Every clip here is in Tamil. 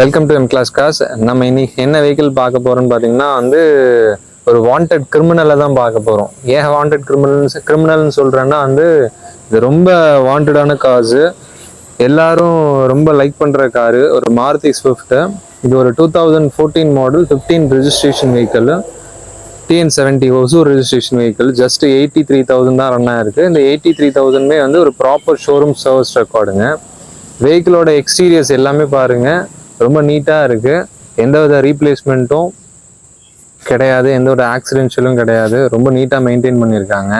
Welcome to my class guys. நம்ம இன்னைக்கு என்ன வெஹிக்கிள் பார்க்க போறோம்னு பார்த்தீங்கன்னா ஒரு வாண்டட் கிரிமினலை தான் பார்க்க போகிறோம். ஏன் வாண்டட் கிரிமினல்னு சொல்கிறேன்னா இது ரொம்ப வாண்டடான காசு, எல்லாரும் ரொம்ப லைக் பண்ணுற காரு, ஒரு மாருதி ஸ்விஃப்ட். இது ஒரு 2014 model, 15 registration vehicle, TN70 Hosur registration vehicle. Just 83,000 தான் ரன் ஆயிருக்கு. இந்த 83,000மே ஒரு ப்ராப்பர் ஷோரூம் சர்வீஸ் ரெக்கார்டுங்க. வெஹிக்கிளோட எக்ஸ்டீரியர்ஸ் எல்லாமே பாருங்க, ரொம்ப நீட்டாக இருக்கு. எந்தவித ரீப்ளேஸ்மெண்ட்டும் கிடையாது, எந்த ஒரு ஆக்சிடென்ஷியலும் கிடையாது. ரொம்ப நீட்டாக மெயின்டைன் பண்ணியிருக்காங்க.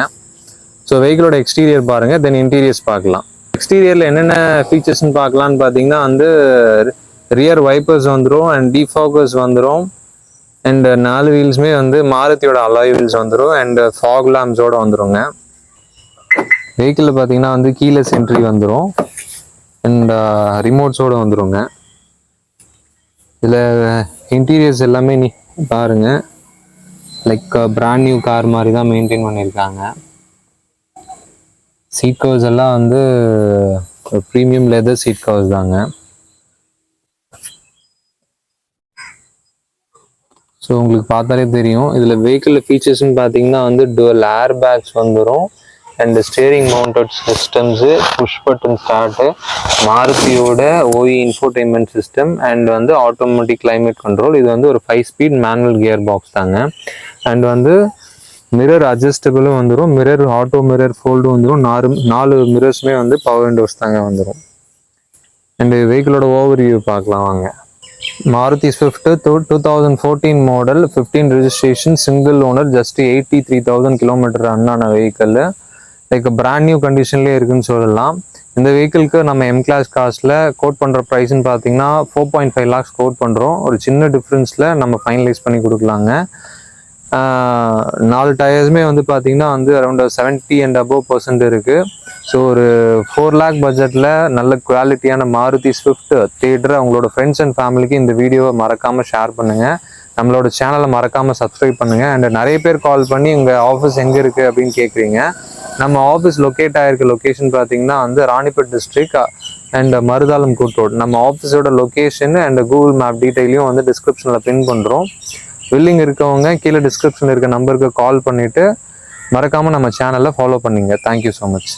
ஸோ வெஹிக்கிளோட எக்ஸ்டீரியர் பாருங்க, தென் இன்டீரியர்ஸ் பார்க்கலாம். எக்ஸ்டீரியரில் என்னென்ன ஃபீச்சர்ஸ்ன்னு பார்க்கலான்னு பார்த்தீங்கன்னா ரியர் வைப்பர்ஸ் வந்துடும் அண்ட் டிஃபாகர்ஸ் வந்துடும். அண்ட் 4 வீல்ஸுமே மாருதியோட அலாய் வீல்ஸ் வந்துடும் அண்ட் ஃபாக் லேம்ப்ஸோட வந்துடுங்க. வெஹிக்கிளில் பார்த்தீங்கன்னா கீலெஸ் என்ட்ரி வந்துடும் அண்ட் ரிமோட்ஸோடு வந்துடுங்க. இதில் இன்டீரியர்ஸ் எல்லாமே நீ பாருங்க, லைக் பிராண்ட் நியூ கார் மாதிரி தான் மெயின்டைன் பண்ணியிருக்காங்க. சீட் கவர்ஸ் எல்லாம் ப்ரீமியம் லெதர் சீட் கவர்ஸ் தாங்க. ஸோ உங்களுக்கு பார்த்தாலே தெரியும். இதில் வெஹிக்கிள் ஃபீச்சர்ஸ்ன்னு பார்த்தீங்கன்னா டுவல் ஏர் பேக்ஸ் வந்துடும் and steering mounted systems, push button start, மாருதியோட OE infotainment system and automatic climate control. இது ஒரு 5 ஸ்பீட் மேனுவல் கியர் பாக்ஸ் தாங்க. அண்ட் மிரர் அட்ஜஸ்டபிளும் வந்துடும், மிரர் ஆட்டோ மிரர் ஃபோல்டும் வந்துடும். 4 மிரர்ஸுமே பவர் விண்டோஸ் தாங்க வந்துடும். அண்ட் வெஹிக்கிளோட ஓவர் வியூ பார்க்கலாம் வாங்க. Maruti Swift 2014 model, 15 registration, single owner, just 83,000 kilometre run ஆன வெஹிக்கிள். லைக் பிராண்ட் நியூ கண்டிஷன்லேயே இருக்குன்னு சொல்லலாம். இந்த வெஹிக்கிளுக்கு நம்ம எம் கிளாஸ் காஸ்ட்டில் கோட் பண்ணுற ப்ரைஸ்ன்னு பார்த்தீங்கன்னா 4.5 lakhs கோட் பண்ணுறோம். ஒரு சின்ன டிஃப்ரென்ஸில் நம்ம ஃபைனலைஸ் பண்ணி கொடுக்கலாங்க. 4 டயர்ஸுமே பார்த்தீங்கன்னா அரௌண்ட் 70 and above% இருக்குது. ஸோ ஒரு 4 lakh பட்ஜெட்டில் நல்ல குவாலிட்டியான மாருதி ஸ்விஃப்ட் தேடுற அவங்களோட ஃப்ரெண்ட்ஸ் அண்ட் ஃபேமிலிக்கு இந்த வீடியோவை மறக்காமல் ஷேர் பண்ணுங்கள். நம்மளோட சேனலை மறக்காமல் சப்ஸ்கிரைப் பண்ணுங்கள். அண்ட் நிறைய பேர் கால் பண்ணி உங்கள் ஆஃபீஸ் எங்கே இருக்குது அப்படின்னு கேட்குறீங்க. நம்ம ஆஃபீஸ் லொக்கேட் ஆகிருக்க லொக்கேஷன் பார்த்தீங்கன்னா Ranipet district and மருதாலம் Koot road. நம்ம ஆஃபீஸோட லொக்கேஷன் அண்ட் கூகுள் மேப் டீட்டெயிலையும் டிஸ்கிரிப்ஷனில் பின் பண்ணுறோம். வில்லிங் இருக்கவங்க கீழே டிஸ்கிரிப்ஷனில் இருக்க நம்பருக்கு கால் பண்ணிவிட்டு மறக்காமல் நம்ம சேனலை ஃபாலோ பண்ணிங்க. Thank you so much.